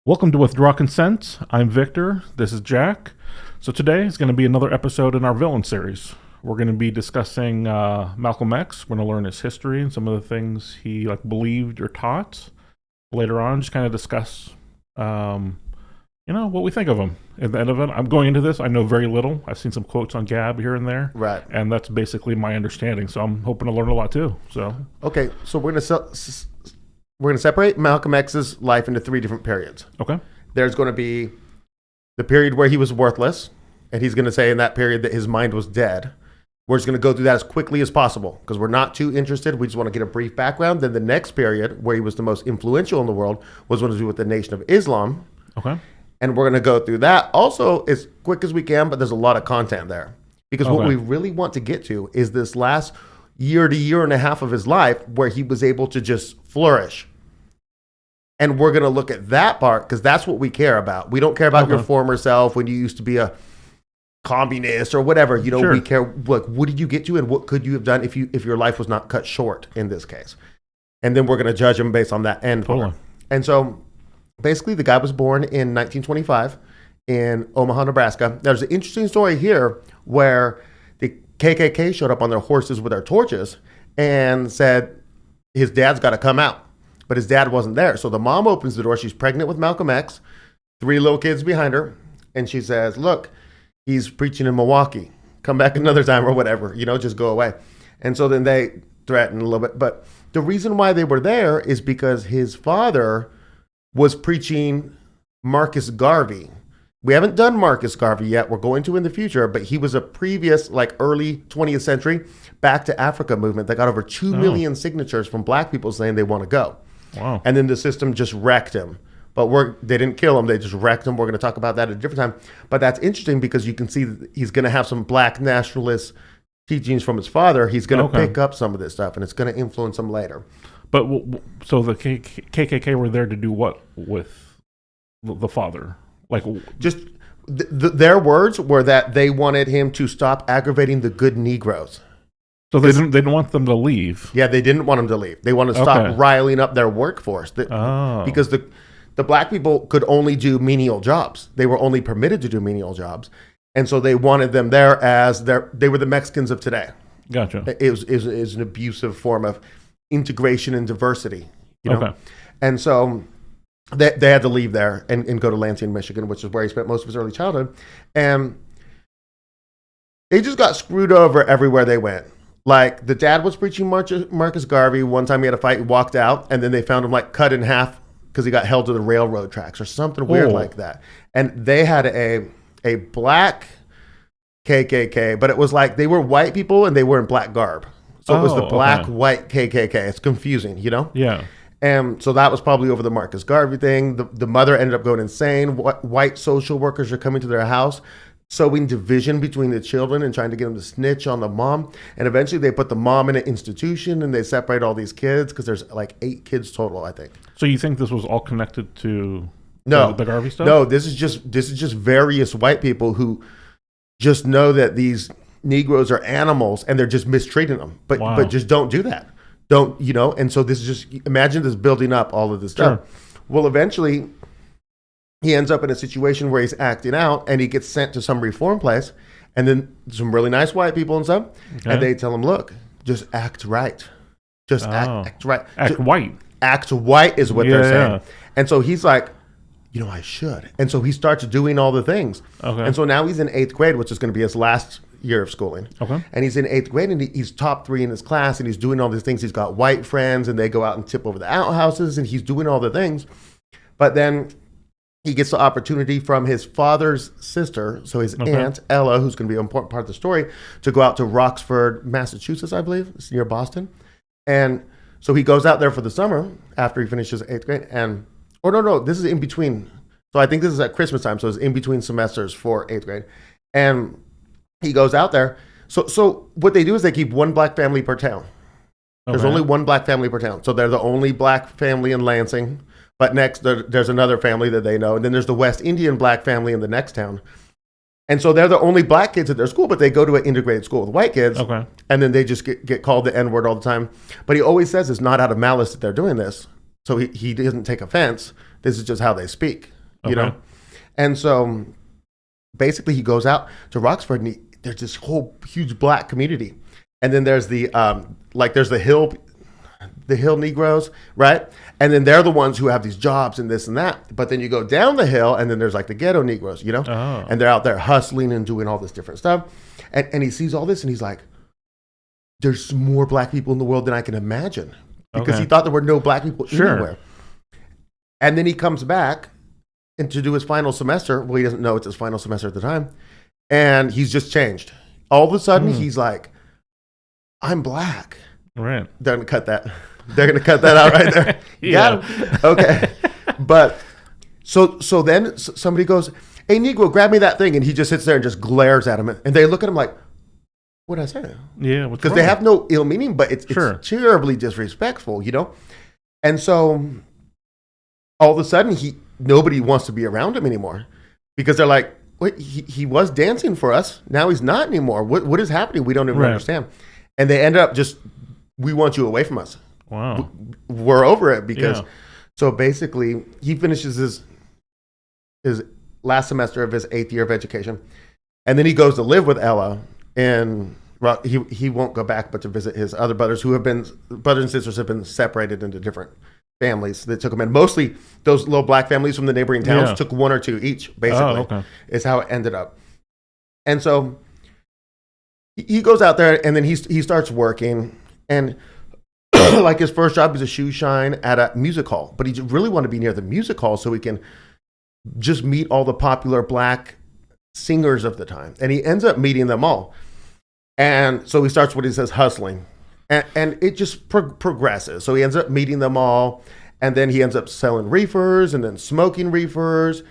Welcome to Withdraw Consent. I'm Victor. This is Jack. So today is going to be another episode in our villain series. We're going to be discussing Malcom X. We're going to learn his history and some of the things he believed or taught. Later on, just kind of discuss, what we think of him. At the end of it, I'm going into this. I know very little. I've seen some quotes on Gab here and there, right? And that's basically my understanding. So I'm hoping to learn a lot too. So okay, so we're going to separate Malcolm X's life into three different periods. Okay. There's going to be the period where he was worthless, and he's going to say in that period that his mind was dead. We're just going to go through that as quickly as possible because we're not too interested. We just want to get a brief background. Then the next period, where he was the most influential in the world, was going to do with the Nation of Islam. Okay. And we're going to go through that also as quick as we can, but there's a lot of content there. Because what we really want to get to is this last year to year and a half of his life where he was able to just flourish. And we're going to look at that part because that's what we care about. We don't care about your former self when you used to be a communist or whatever. Sure. We care, what did you get to and what could you have done if your life was not cut short in this case? And then we're going to judge him based on that end part. And so basically the guy was born in 1925 in Omaha, Nebraska. There's an interesting story here where the KKK showed up on their horses with their torches and said his dad's got to come out. But his dad wasn't there. So the mom opens the door. She's pregnant with Malcolm X, 3 little kids behind her. And she says, look, he's preaching in Milwaukee. Come back another time or whatever, just go away. And so then they threatened a little bit. But the reason why they were there is because his father was preaching Marcus Garvey. We haven't done Marcus Garvey yet. We're going to in the future. But he was a previous, early 20th century Back to Africa movement that got over 2 million signatures from black people saying they want to go. Wow. And then the system just wrecked him. But they didn't kill him. They just wrecked him. We're going to talk about that at a different time. But that's interesting because you can see that he's going to have some black nationalist teachings from his father. He's going to pick up some of this stuff, and it's going to influence him later. But so the KKK were there to do what with the father? Just their words were that they wanted him to stop aggravating the good Negroes. So they didn't want them to leave. Yeah, they didn't want them to leave. They wanted to stop riling up their workforce. Because the black people could only do menial jobs. They were only permitted to do menial jobs. And so they wanted them there as they were the Mexicans of today. Gotcha. It was an abusive form of integration and diversity. And so they had to leave there and go to Lansing, Michigan, which is where he spent most of his early childhood. And they just got screwed over everywhere they went. The dad was preaching Marcus Garvey. One time he had a fight, he walked out, and then they found him cut in half because he got held to the railroad tracks or something weird like that. And they had a black KKK, but it was they were white people and they were in black garb. So it was the black-white KKK. It's confusing, Yeah. And so that was probably over the Marcus Garvey thing. The mother ended up going insane. White social workers are coming to their house, sowing division between the children and trying to get them to snitch on the mom. And eventually they put the mom in an institution and they separate all these kids because there's 8 kids total, I think. So you think this was all connected to the Garvey stuff? No, this is just various white people who just know that these Negroes are animals and they're just mistreating them. But just don't do that. Don't, and so this is just, imagine this building up all of this stuff. Well, eventually he ends up in a situation where he's acting out and he gets sent to some reform place and then some really nice white people and stuff. Okay. And they tell him, look, just act right. Just act right. Act white. Act white is what they're saying. And so he's like, I should. And so he starts doing all the things. Okay. And so now he's in 8th grade, which is going to be his last year of schooling. Okay. And he's in 8th grade and he's top 3 in his class and he's doing all these things. He's got white friends and they go out and tip over the outhouses and he's doing all the things. But then he gets the opportunity from his father's sister, so his aunt, Ella, who's going to be an important part of the story, to go out to Roxford, Massachusetts, I believe. It's near Boston. And so he goes out there for the summer after he finishes 8th grade. No, this is in between. So I think this is at Christmas time, so it's in between semesters for 8th grade. And he goes out there. So what they do is they keep one black family per town. There's only one black family per town. So they're the only black family in Lansing. But next, there's another family that they know. And then there's the West Indian black family in the next town. And so they're the only black kids at their school, but they go to an integrated school with white kids. Okay. And then they just get called the N-word all the time. But he always says it's not out of malice that they're doing this. So he doesn't take offense. This is just how they speak. you know? And so basically he goes out to Roxford and there's this whole huge black community. And then there's the there's the hill Negroes, right? And then they're the ones who have these jobs and this and that. But then you go down the hill and then there's like the ghetto Negroes, you know? Oh. And they're out there hustling and doing all this different stuff. And he sees all this and he's like, there's more black people in the world than I can imagine. Because he thought there were no black people anywhere. And then he comes back and to do his final semester. Well, he doesn't know it's his final semester at the time. And he's just changed. All of a sudden, he's like, I'm black. Right. They're going to cut that. They're going to cut that out right there. Yeah. Okay. But so then somebody goes, hey, Negro, grab me that thing. And he just sits there and just glares at him. And they look at him like, what'd I say? Yeah. Because they have no ill meaning, but it's terribly disrespectful, you know? And so all of a sudden, nobody wants to be around him anymore because they're like, wait, he was dancing for us. Now he's not anymore. What is happening? We don't even understand. And they end up we want you away from us. Wow. We're over it because, so basically he finishes his last semester of his 8th year of education. And then he goes to live with Ella and he won't go back, but to visit his other brothers brothers and sisters have been separated into different families that took him in. Mostly those little black families from the neighboring towns took 1 or 2 each, basically, is how it ended up. And so he goes out there and then he starts working and like his first job is a shoe shine at a music hall, but he really wanted to be near the music hall so he can just meet all the popular black singers of the time. And he ends up meeting them all. And so he starts what he says hustling. And it just progresses. So he ends up meeting them all. And then he ends up selling reefers and then smoking reefers.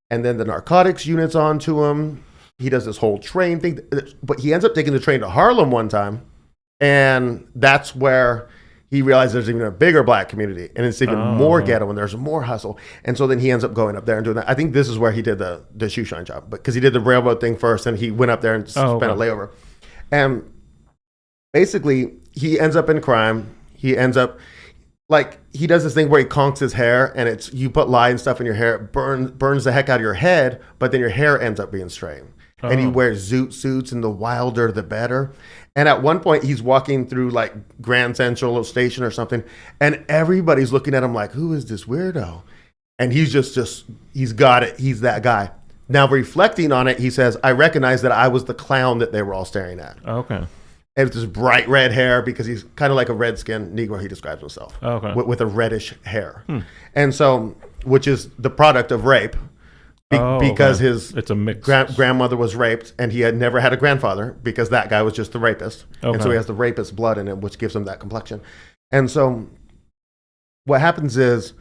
And then the narcotics unit's onto him. He does this whole train thing. But he ends up taking the train to Harlem one time. And that's where he realized there's even a bigger black community. And it's even more ghetto and there's more hustle. And so then he ends up going up there and doing that. I think this is where he did the shoe shine job. Because he did the railroad thing first. And he went up there and spent a layover. And basically, he ends up in crime. He ends up, he does this thing where he conks his hair, and you put lye and stuff in your hair, it burns the heck out of your head, but then your hair ends up being straight. And he wears zoot suits, and the wilder, the better. And at one point, he's walking through, Grand Central Station or something, and everybody's looking at him like, who is this weirdo? And he's just he's got it. He's that guy. Now, reflecting on it, he says, I recognize that I was the clown that they were all staring at. Okay. And with this bright red hair, because he's kind of like a red-skinned Negro, he describes himself. Okay. With a reddish hair. And so, which is the product of rape, because it's a mix. Grandmother was raped, and he had never had a grandfather, because that guy was just the rapist. And so he has the rapist blood in him, which gives him that complexion. And so, what happens is,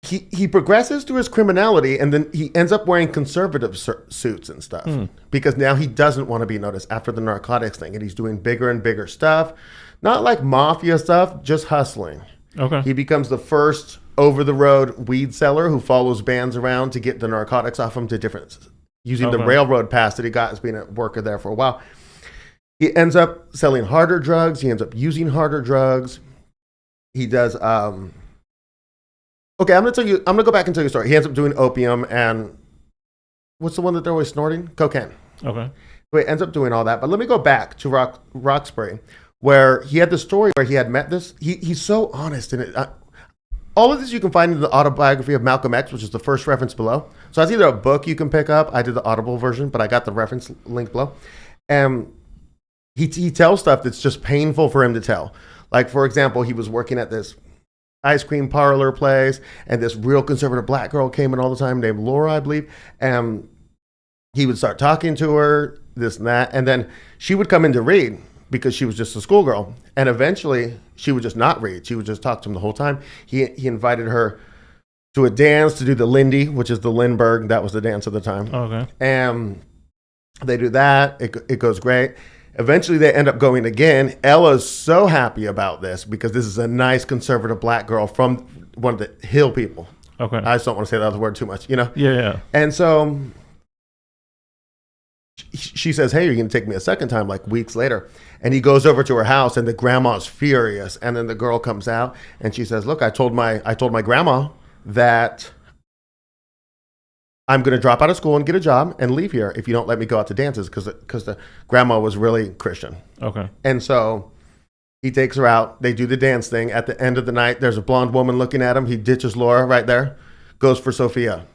he progresses through his criminality, and then he ends up wearing conservative suits and stuff because now he doesn't want to be noticed after the narcotics thing, and he's doing bigger and bigger stuff, not like mafia stuff, just hustling. Okay. He becomes the first over-the-road weed seller who follows bands around to get the narcotics off them using the railroad pass that he got as being a worker there for a while. He ends up selling harder drugs. He ends up using harder drugs. He does... Okay, I'm gonna go back and tell you a story. He ends up doing opium and what's the one that they're always snorting? Cocaine. Okay. So he ends up doing all that. But let me go back to Roxbury, where he had the story where he had met this. He's so honest in it. All of this you can find in the Autobiography of Malcom X, which is the first reference below. So it's either a book you can pick up. I did the Audible version, but I got the reference link below. And he tells stuff that's just painful for him to tell. Like, for example, he was working at this ice cream parlor place, and this real conservative black girl came in all the time named Laura, I believe, and he would start talking to her, this and that, and then she would come in to read because she was just a schoolgirl, and eventually she would just not read. She would just talk to him the whole time. He invited her to a dance to do the Lindy, which is the Lindbergh. That was the dance of the time. Okay. And they do that. It goes great. Eventually, they end up going again. Ella's so happy about this because this is a nice conservative black girl from one of the hill people. Okay. I just don't want to say that other word too much, you know? Yeah. And so she says, hey, you're going to take me a second time, weeks later. And he goes over to her house, and the grandma's furious. And then the girl comes out, and she says, look, I told my grandma that I'm going to drop out of school and get a job and leave here if you don't let me go out to dances, because the grandma was really Christian. Okay. And so he takes her out. They do the dance thing. At the end of the night, there's a blonde woman looking at him. He ditches Laura right there, goes for Sophia.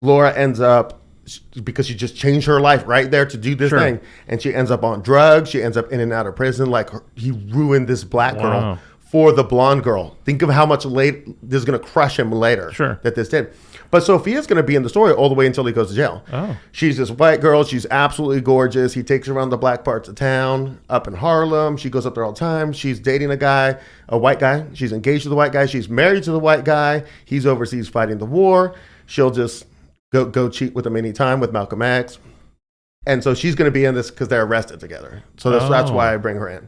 Laura ends up, because she just changed her life right there to do this thing, and she ends up on drugs. She ends up in and out of prison. Like, he ruined this black girl for the blonde girl. Think of how much this is going to crush him later. Sure. That this did. But Sophia's going to be in the story all the way until he goes to jail. Oh. She's this white girl. She's absolutely gorgeous. He takes her around the black parts of town, up in Harlem. She goes up there all the time. She's dating a white guy. She's engaged to the white guy. She's married to the white guy. He's overseas fighting the war. She'll just go cheat with him anytime with Malcom X. And so she's going to be in this because they're arrested together. So that's why I bring her in.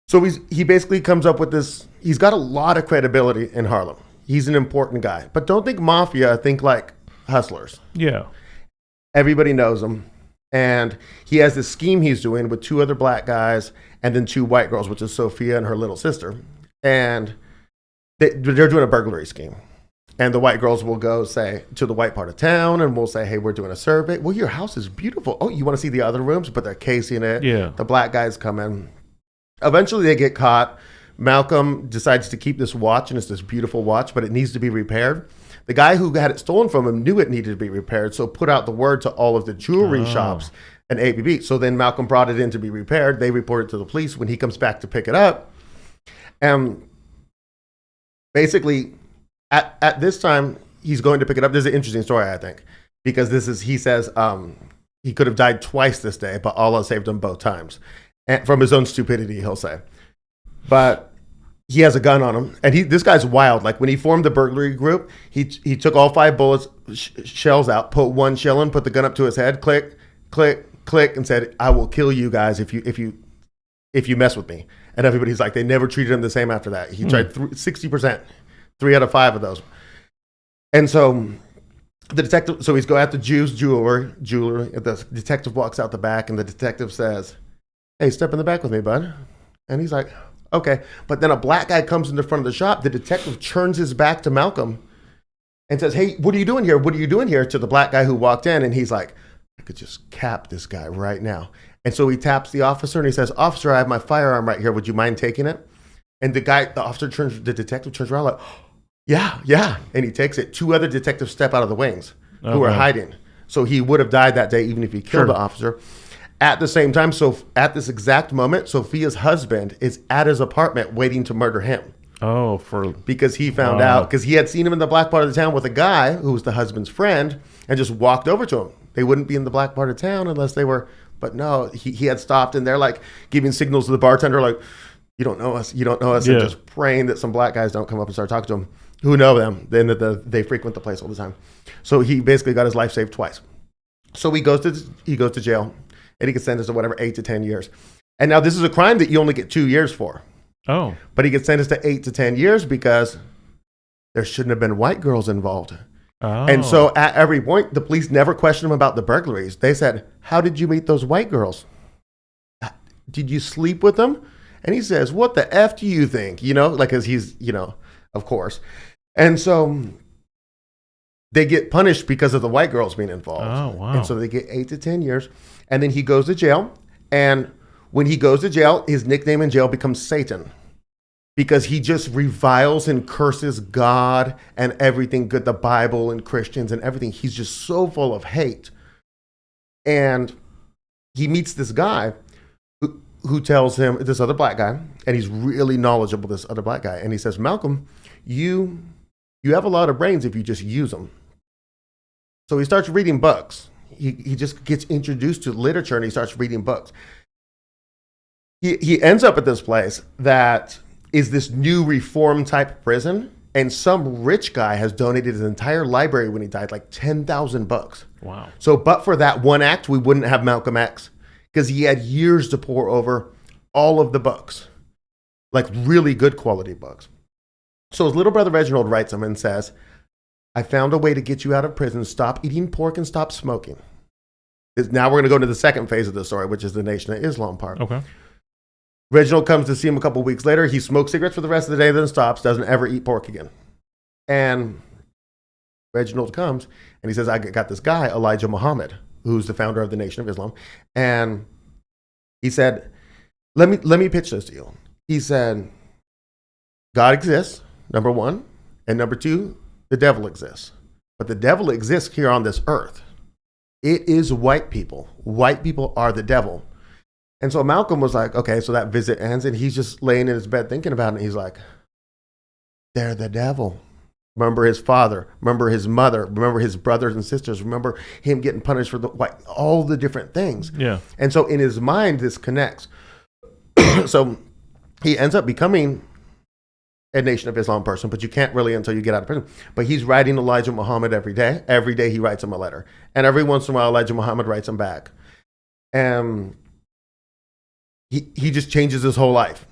So he basically comes up with this. He's got a lot of credibility in Harlem. He's an important guy. But don't think mafia, think like hustlers. Yeah. Everybody knows him. And he has this scheme he's doing with 2 other black guys and then 2 white girls, which is Sophia and her little sister. And they're doing a burglary scheme. And the white girls will go, say, to the white part of town, and we'll say, hey, we're doing a survey. Well, your house is beautiful. Oh, you want to see the other rooms? But they're casing it. Yeah. The black guys come in. Eventually, they get caught. Malcom decides to keep this watch, and it's this beautiful watch, but it needs to be repaired. The guy who had it stolen from him knew it needed to be repaired, so put out the word to all of the jewelry shops and ABB. So then Malcom brought it in to be repaired. They report it to the police. When he comes back to pick it up, basically, at this time, he's going to pick it up. This is an interesting story, I think, because he says he could have died twice this day, but Allah saved him both times. And from his own stupidity, he'll say. But he has a gun on him, and this guy's wild. Like, when he formed the burglary group, he took all 5 bullets, shells out, put 1 shell in, put the gun up to his head, click, click, click, and said, "I will kill you guys if you mess with me." And everybody's like, they never treated him the same after that. He tried 60%, 3 out of 5 of those. And so the detective, he's going at the jeweler. The detective walks out the back, and the detective says, "Hey, step in the back with me, bud." And he's like, okay. But then a black guy comes in the front of the shop. The detective turns his back to Malcom and says, "Hey, what are you doing here? What are you doing here?" to the black guy who walked in. And he's like, "I could just cap this guy right now." And so he taps the officer and he says, "Officer, I have my firearm right here. Would you mind taking it?" And the detective turns around like, yeah. And he takes it. 2 other detectives step out of the wings who are hiding. So he would have died that day even if he killed the officer. At the same time, so at this exact moment, Sophia's husband is at his apartment waiting to murder him. Oh, because he found out, because he had seen him in the black part of the town with a guy who was the husband's friend and just walked over to him. They wouldn't be in the black part of town unless they were, but no, he had stopped, and they're like giving signals to the bartender like, "You don't know us, and just praying that some black guys don't come up and start talking to him who know them. Then they frequent the place all the time. So he basically got his life saved twice. So he goes to jail. And he gets sentenced to whatever, 8 to 10 years. And now this is a crime that you only get 2 years for. Oh. But he gets sentenced to 8 to 10 years because there shouldn't have been white girls involved. Oh. And so at every point, the police never questioned him about the burglaries. They said, "How did you meet those white girls? Did you sleep with them?" And he says, "What the F do you think?" Like, because he's, of course. And so they get punished because of the white girls being involved. Oh, wow. And so they get 8 to 10 years. And then he goes to jail. And when he goes to jail, his nickname in jail becomes Satan, because he just reviles and curses God and everything good, the Bible and Christians and everything. He's just so full of hate. And he meets this guy who tells him, this other black guy, and he's really knowledgeable, this other black guy. And he says, "Malcom, you have a lot of brains if you just use them." So he starts reading books. He just gets introduced to literature, and he starts reading books. He ends up at this place that is this new reform type prison, and some rich guy has donated his entire library when he died, like 10,000 books. Wow. So, but for that one act, we wouldn't have Malcom X, because he had years to pour over all of the books, like really good quality books. So his little brother Reginald writes him and says, "I found a way to get you out of prison. Stop eating pork and stop smoking." Now we're going to go into the second phase of the story, which is the Nation of Islam part. Okay. Reginald comes to see him a couple weeks later. He smokes cigarettes for the rest of the day, then stops, doesn't ever eat pork again. And Reginald comes and he says, I got this guy, Elijah Muhammad, who's the founder of the Nation of Islam. And he said, let me pitch this to you. He said, God exists, number one. And number two, the devil exists. But the devil exists here on this earth. It is white people. White people are the devil. And so Malcolm was like, okay, so that visit ends, and he's just laying in his bed thinking about it. And he's like, they're the devil. Remember his father, remember his mother, remember his brothers and sisters, remember him getting punished for all the different things. Yeah. And so in his mind, this connects. So he ends up becoming a Nation of Islam person, but you can't really until you get out of prison. But he's writing Elijah Muhammad every day. Every day he writes him a letter. And every once in a while, Elijah Muhammad writes him back. And he just changes his whole life.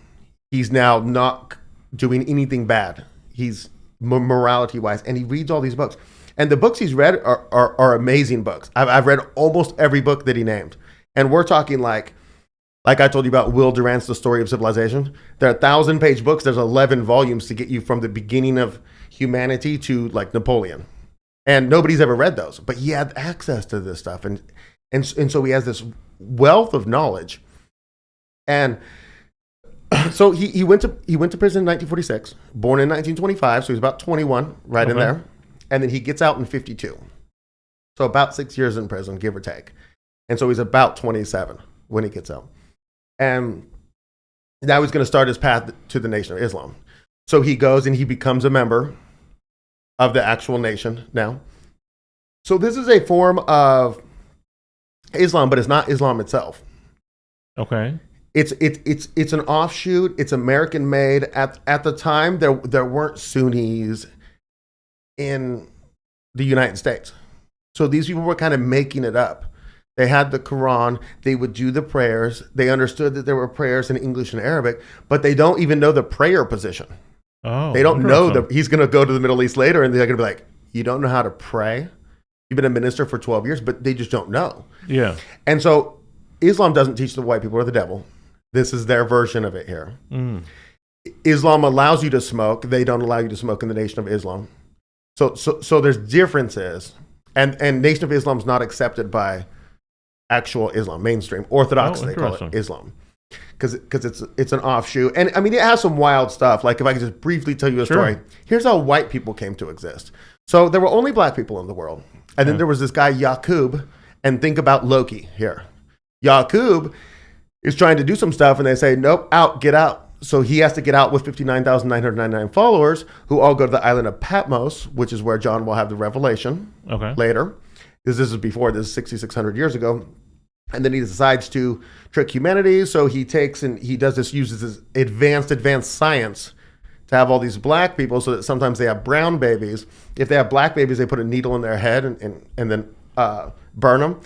He's now not doing anything bad. He's morality wise, and he reads all these books. And the books he's read are amazing books. I've read almost every book that he named. And we're talking like I told you about Will Durant's The Story of Civilization. There are 1,000-page books. There's 11 volumes to get you from the beginning of humanity to like Napoleon. And nobody's ever read those, but he had access to this stuff. And so he has this wealth of knowledge. And so he went to prison in 1946, born in 1925, so he was about 21, right in there. And then he gets out in 52. So about 6 years in prison, give or take. And so he's about 27 when he gets out. And now he's going to start his path to the Nation of Islam. So he goes and he becomes a member of the actual nation now. So this is a form of Islam, but it's not Islam itself. Okay. It's an offshoot. It's American made. At the time, there weren't Sunnis in the United States. So these people were kind of making it up. They had the Quran. They would do the prayers. They understood that there were prayers in English and Arabic, but they don't even know the prayer position. Oh, they don't know that he's going to go to the Middle East later, and they're going to be like, you don't know how to pray? You've been a minister for 12 years, but they just don't know. Yeah. And so Islam doesn't teach the white people are the devil. This is their version of it here. Mm. Islam allows you to smoke. They don't allow you to smoke in the Nation of Islam. So there's differences. And Nation of Islam is not accepted by actual Islam, mainstream. Orthodox, they call it Islam. Because it's an offshoot. And I mean, it has some wild stuff. Like if I could just briefly tell you a story. Here's how white people came to exist. So there were only black people in the world. And then there was this guy, Yaqub. And think about Loki here. Yaqub is trying to do some stuff, and they say, nope, out, get out. So he has to get out with 59,999 followers who all go to the island of Patmos, which is where John will have the revelation later. This is before, this is 6,600 years ago. And then he decides to trick humanity. So he takes and he does this, uses this advanced science to have all these black people so that sometimes they have brown babies. If they have black babies, they put a needle in their head and then burn them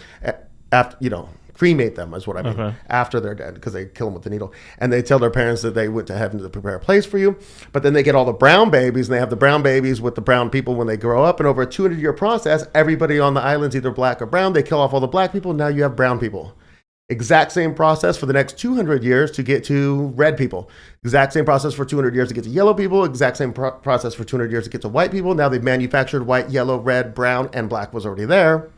after, cremate them is what I mean, after they're dead, because they kill them with the needle. And they tell their parents that they went to heaven to prepare a place for you. But then they get all the brown babies, and they have the brown babies with the brown people when they grow up. And over a 200-year process, everybody on the island's either black or brown. They kill off all the black people. Now you have brown people. Exact same process for the next 200 years to get to red people. Exact same process for 200 years to get to yellow people. Exact same process for 200 years to get to white people. Now they've manufactured white, yellow, red, brown, and black was already there.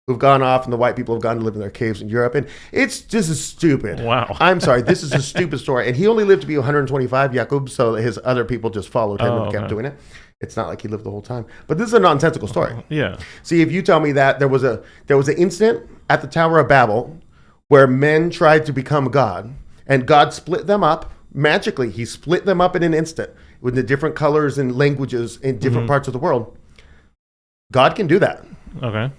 Who've gone off, and the white people have gone to live in their caves in Europe. And it's just stupid. Wow. I'm sorry. This is a stupid story. And he only lived to be 125, Yaqub, so his other people just followed him and kept doing it. It's not like he lived the whole time. But this is a nonsensical story. Yeah. See, if you tell me that there was an incident at the Tower of Babel where men tried to become God, and God split them up magically. He split them up in an instant with the different colors and languages in different parts of the world. God can do that. Okay.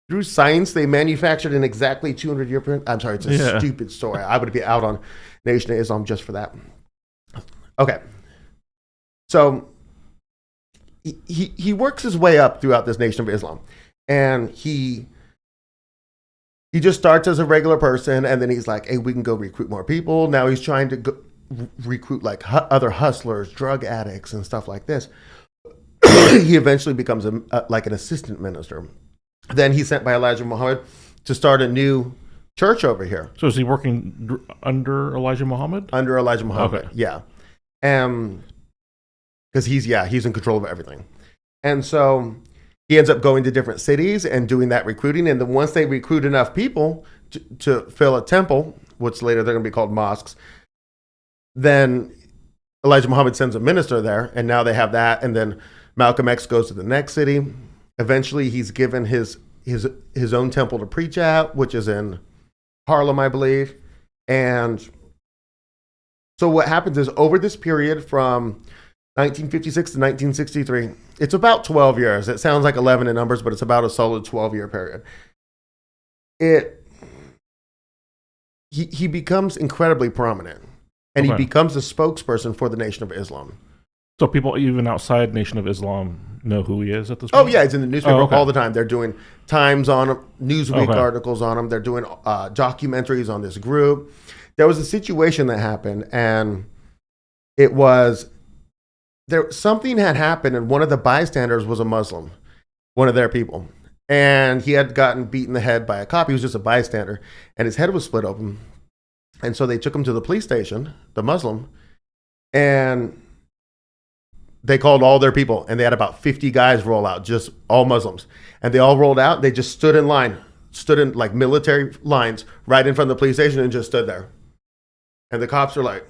Through science, they manufactured an exactly 200-year period. I'm sorry, it's a stupid story. I would be out on Nation of Islam just for that. Okay. So he works his way up throughout this Nation of Islam. And he just starts as a regular person, and then he's like, hey, we can go recruit more people. Now he's trying to go recruit like other hustlers, drug addicts, and stuff like this. He eventually becomes like an assistant minister. Then he's sent by Elijah Muhammad to start a new church over here. So is he working under Elijah Muhammad? Under Elijah Muhammad, yeah. And because he's in control of everything. And so he ends up going to different cities and doing that recruiting. And then once they recruit enough people to fill a temple, which later they're going to be called mosques, then Elijah Muhammad sends a minister there, and now they have that. And then Malcolm X goes to the next city. Eventually, he's given his own temple to preach at, which is in Harlem, I believe. And so what happens is over this period from 1956 to 1963, it's about 12 years. It sounds like 11 in numbers, but it's about a solid 12-year period. He becomes incredibly prominent, and he becomes a spokesperson for the Nation of Islam. So people even outside Nation of Islam know who he is at this point? Oh, yeah. He's in the newspaper all the time. They're doing Times on him, Newsweek articles on him. They're doing documentaries on this group. There was a situation that happened, and it was something had happened, and one of the bystanders was a Muslim, one of their people. And he had gotten beaten in the head by a cop. He was just a bystander, and his head was split open. And so they took him to the police station, the Muslim, and they called all their people, and they had about 50 guys roll out, just all Muslims. And they all rolled out. They just stood in line, stood in like military lines right in front of the police station and just stood there. And the cops are like,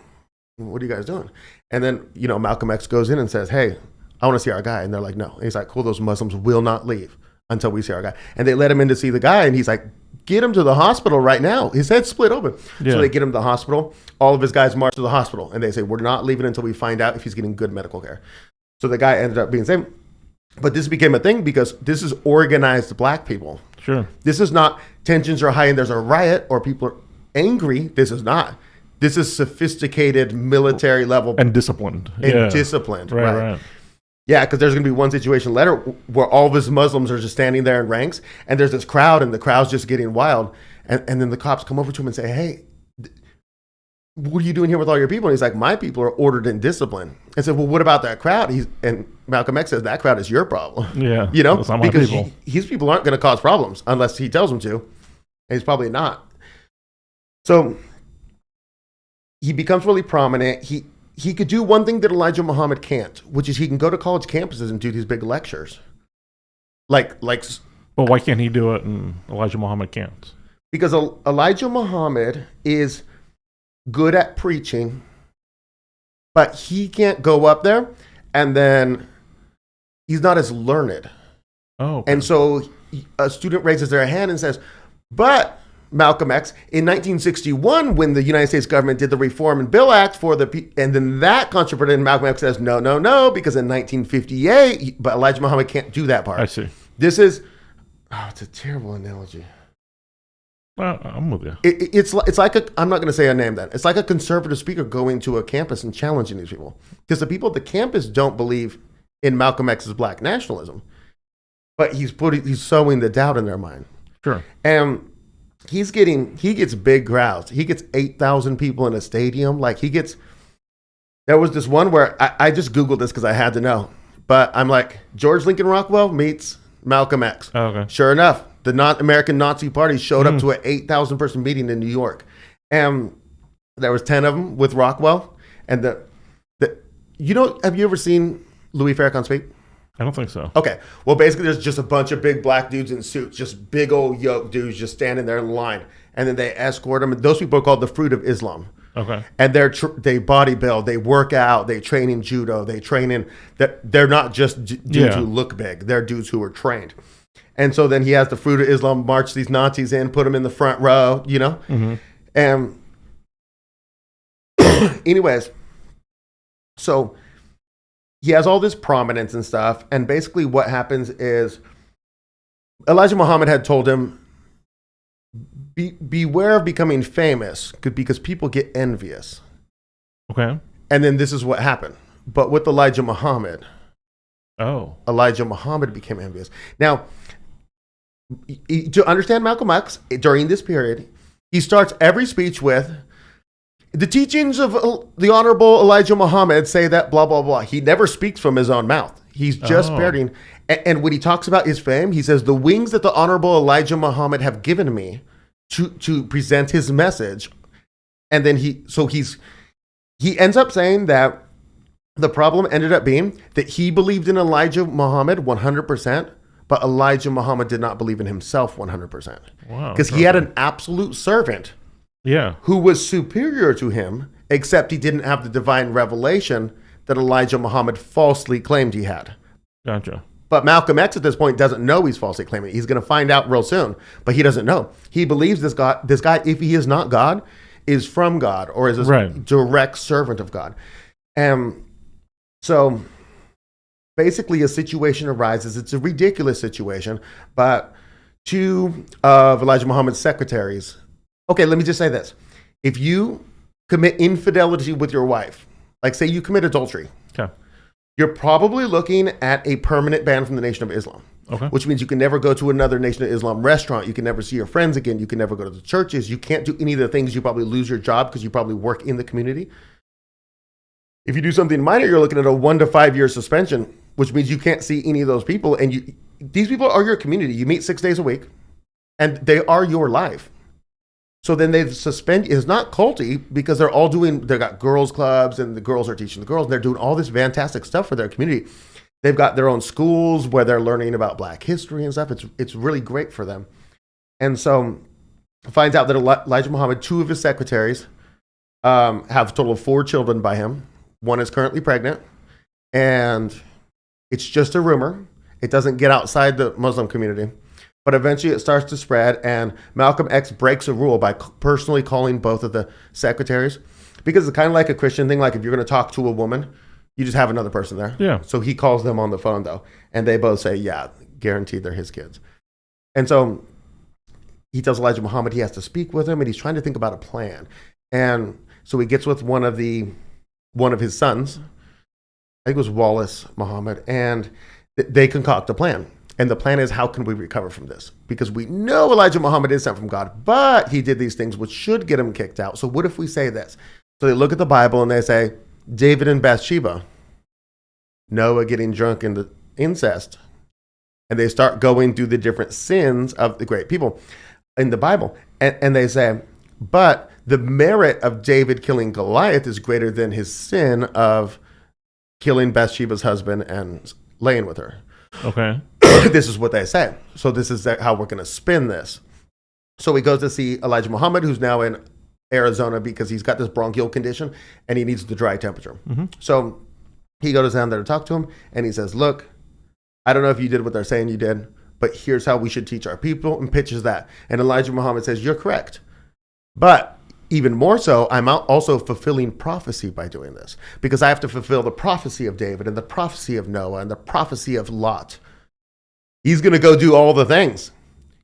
what are you guys doing? And then, Malcolm X goes in and says, hey, I want to see our guy. And they're like, no. And he's like, cool, those Muslims will not leave until we see our guy. And they let him in to see the guy. And he's like, get him to the hospital right now. His head's split open. Yeah. So they get him to the hospital. All of his guys march to the hospital. And they say, we're not leaving until we find out if he's getting good medical care. So the guy ended up being the same. But this became a thing because this is organized black people. Sure. This is not tensions are high and there's a riot or people are angry. This is not. This is sophisticated military level. And disciplined. Disciplined. Right. Yeah, because there's going to be one situation later where all of his Muslims are just standing there in ranks, and there's this crowd, and the crowd's just getting wild. And then the cops come over to him and say, hey, what are you doing here with all your people? And he's like, my people are ordered and disciplined. And said, well, what about that crowd? And Malcolm X says, that crowd is your problem. Yeah. Because his people aren't going to cause problems unless he tells them to. And he's probably not. So he becomes really prominent. He could do one thing that Elijah Muhammad can't, which is he can go to college campuses and do these big lectures. Well, why can't he do it and Elijah Muhammad can't? Because Elijah Muhammad is good at preaching, but he can't go up there, and then he's not as learned. Oh. Okay. And so a student raises their hand and says, but Malcolm X, in 1961, when the United States government did the Reform and Bill Act and then that controverted, and Malcolm X says, no, because in 1958, but Elijah Muhammad can't do that part. I see. This is, it's a terrible analogy. Well, I'm with you. It's like I'm not going to say a name then. It's like a conservative speaker going to a campus and challenging these people. Because the people at the campus don't believe in Malcolm X's black nationalism. But he's sowing the doubt in their mind. Sure. And he gets big crowds. He gets 8,000 people in a stadium. There was this one where I just Googled this because I had to know. But I'm like, George Lincoln Rockwell meets Malcolm X. Oh, okay. Sure enough, the American Nazi Party showed up to an 8,000 person meeting in New York. And there was 10 of them with Rockwell. And have you ever seen Louis Farrakhan speak? I don't think so. Okay. Well, basically, there's just a bunch of big black dudes in suits, just big old yoke dudes just standing there in line. And then they escort them. And those people are called the Fruit of Islam. Okay. And they bodybuild, they work out, they train in judo, they train in that. They're not just dudes who look big. They're dudes who are trained. And so then he has the Fruit of Islam march these Nazis in, put them in the front row, Mm-hmm. And anyways, so he has all this prominence and stuff. And basically what happens is Elijah Muhammad had told him, beware of becoming famous because people get envious. Okay. And then this is what happened. But with Elijah Muhammad, Elijah Muhammad became envious. Now, to understand Malcolm X, during this period, he starts every speech with, the teachings of the Honorable Elijah Muhammad say that blah, blah, blah. He never speaks from his own mouth. He's just parroting. And when he talks about his fame, he says, the wings that the Honorable Elijah Muhammad have given me to present his message. And then he ends up saying that The problem ended up being that he believed in Elijah Muhammad 100%, but Elijah Muhammad did not believe in himself 100%. Wow. Because he had an absolute servant who was superior to him, except he didn't have the divine revelation that Elijah Muhammad falsely claimed he had. Gotcha. But Malcom X at this point doesn't know he's falsely claiming it. He's going to find out real soon, but he doesn't know. He believes this guy, if he is not God, is from God or is a direct servant of God. So basically a situation arises. It's a ridiculous situation, but two of Elijah Muhammad's secretaries. Okay, let me just say this. If you commit infidelity with your wife, like say you commit adultery, you're probably looking at a permanent ban from the Nation of Islam, which means you can never go to another Nation of Islam restaurant. You can never see your friends again. You can never go to the churches. You can't do any of the things. You probably lose your job because you probably work in the community. If you do something minor, you're looking at a 1 to 5 year suspension, which means you can't see any of those people. And these people are your community. You meet 6 days a week, and they are your life. So then they suspend. It's not culty because they're all they got girls clubs and the girls are teaching the girls. And they're doing all this fantastic stuff for their community. They've got their own schools where they're learning about Black history and stuff. It's really great for them. And so finds out that Elijah Muhammad, 2 of his secretaries, have a total of 4 children by him. 1 is currently pregnant, and it's just a rumor. It doesn't get outside the Muslim community. But eventually it starts to spread, and Malcom X breaks a rule by personally calling both of the secretaries, because it's kind of like a Christian thing. Like if you're going to talk to a woman, you just have another person there. Yeah. So he calls them on the phone, though, and they both say, yeah, guaranteed they're his kids. And so he tells Elijah Muhammad he has to speak with him, and he's trying to think about a plan. And so he gets with one of his sons, I think it was Wallace Muhammad, and they concoct a plan. And the plan is, how can we recover from this? Because we know Elijah Muhammad is sent from God, but he did these things which should get him kicked out. So what if we say this? So they look at the Bible and they say, David and Bathsheba, Noah getting drunk in the incest. And they start going through the different sins of the great people in the Bible. And they say, but the merit of David killing Goliath is greater than his sin of killing Bathsheba's husband and laying with her. Okay. This is what they say. So this is how we're going to spin this. So he goes to see Elijah Muhammad, who's now in Arizona because he's got this bronchial condition and he needs the dry temperature. Mm-hmm. So he goes down there to talk to him, and he says, look, I don't know if you did what they're saying you did, but here's how we should teach our people, and pitches that. And Elijah Muhammad says, you're correct. But even more so, I'm also fulfilling prophecy by doing this, because I have to fulfill the prophecy of David and the prophecy of Noah and the prophecy of Lot. He's going to go do all the things.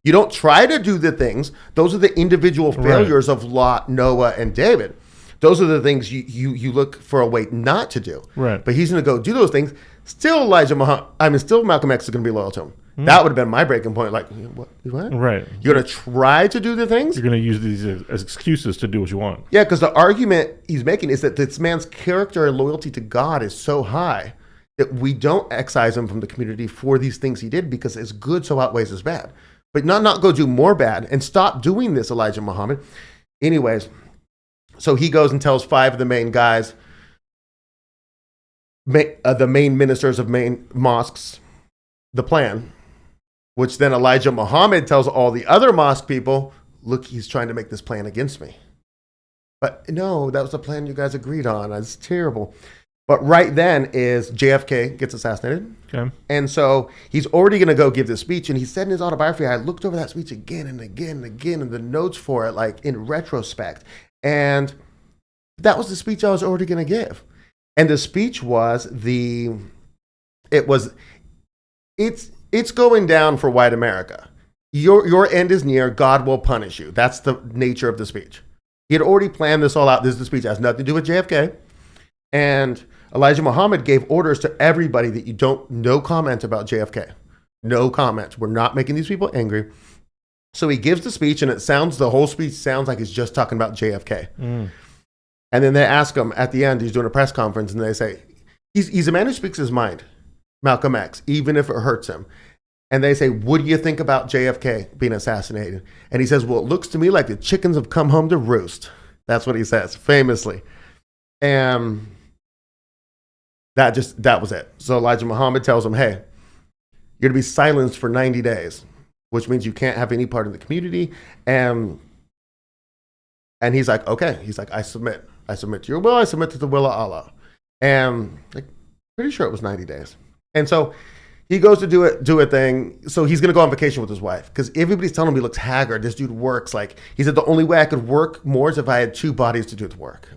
You don't try to do the things. Those are the individual failures of Lot, Noah, and David. Those are the things you look for a way not to do. Right. But he's going to go do those things. Still still Malcom X is going to be loyal to him. Mm-hmm. That would have been my breaking point. Like, what? Right. You're going to try to do the things? You're going to use these as excuses to do what you want. Yeah, because the argument he's making is that this man's character and loyalty to God is so high that we don't excise him from the community for these things he did, because his good so outweighs his bad. But not go do more bad and stop doing this, Elijah Muhammad. Anyways, so he goes and tells 5 of the main guys, the main ministers of main mosques, the plan, which then Elijah Muhammad tells all the other mosque people, look, he's trying to make this plan against me. But no, that was the plan you guys agreed on. It's terrible. But right then is JFK gets assassinated. Okay. And so he's already going to go give this speech. And he said in his autobiography, I looked over that speech again and again and again, and the notes for it, like in retrospect. And that was the speech I was already going to give. And the speech was it's going down for white America. Your end is near. God will punish you. That's the nature of the speech. He had already planned this all out. This is the speech. It has nothing to do with JFK. And Elijah Muhammad gave orders to everybody that no comment about JFK. No comment. We're not making these people angry. So he gives the speech, and the whole speech sounds like he's just talking about JFK. Mm. And then they ask him at the end, he's doing a press conference, and they say, he's a man who speaks his mind, Malcom X, even if it hurts him. And they say, what do you think about JFK being assassinated? And he says, well, it looks to me like the chickens have come home to roost. That's what he says, famously. And That was it. So Elijah Muhammad tells him, hey, you're going to be silenced for 90 days, which means you can't have any part of the community. And he's like, okay. He's like, I submit. I submit to your will. I submit to the will of Allah. And like, pretty sure it was 90 days. And so he goes to do a thing. So he's going to go on vacation with his wife because everybody's telling him he looks haggard. This dude works. Like, he said, the only way I could work more is if I had 2 bodies to do the work.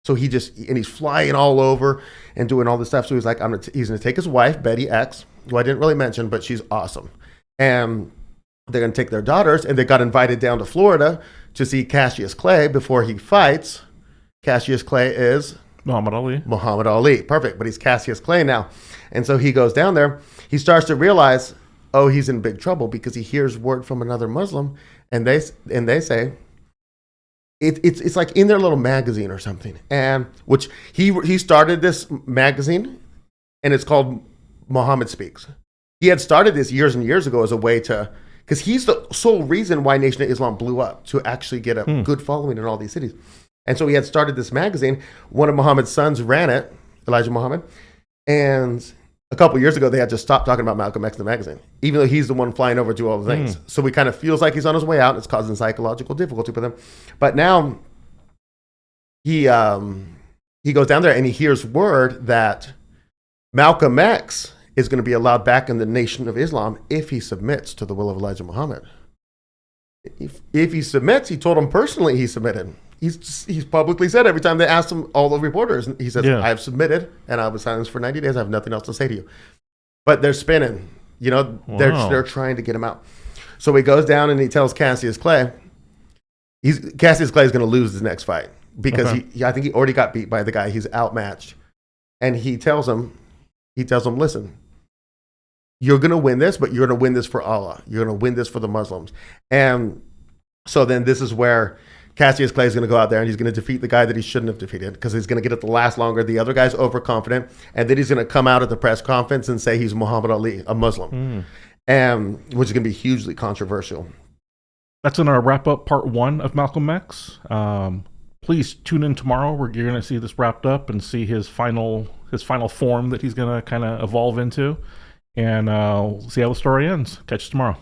So he's flying all over and doing all this stuff. So he's like, he's going to take his wife, Betty X, who I didn't really mention, but she's awesome. And they're going to take their daughters, and they got invited down to Florida to see Cassius Clay before he fights. Cassius Clay is Muhammad Ali. Muhammad Ali. Perfect. But he's Cassius Clay now. And so he goes down there. He starts to realize, oh, he's in big trouble because he hears word from another Muslim, and they say, it's like in their little magazine or something, and which he started this magazine, and it's called Muhammad Speaks. He had started this years and years ago as a way to, because he's the sole reason why Nation of Islam blew up, to actually get a good following in all these cities. And so he had started this magazine. One of Muhammad's sons ran it, Elijah Muhammad, and a couple years ago they had to stop talking about Malcom X in the magazine, even though he's the one flying over to do all the things. So he kind of feels like he's on his way out, and it's causing psychological difficulty for them. But now he goes down there and he hears word that Malcom X is going to be allowed back in the Nation of Islam if he submits to the will of Elijah Muhammad. If he submits, he told him personally he submitted. He's publicly said every time they asked him, all the reporters, he says, I have submitted and I was silenced for 90 days. I have nothing else to say to you. But they're spinning. They're trying to get him out. So he goes down and he tells Cassius Clay, Cassius Clay is going to lose his next fight because I think he already got beat by the guy. He's outmatched. And he tells him, listen, you're going to win this, but you're going to win this for Allah. You're going to win this for the Muslims. And so then this is where Cassius Clay is going to go out there and he's going to defeat the guy that he shouldn't have defeated because he's going to get it to last longer. The other guy's overconfident. And then he's going to come out at the press conference and say he's Muhammad Ali, a Muslim, which is going to be hugely controversial. That's in our wrap-up part 1 of Malcom X. Please tune in tomorrow where you're going to see this wrapped up and see his final form that he's going to kind of evolve into. And we'll see how the story ends. Catch you tomorrow.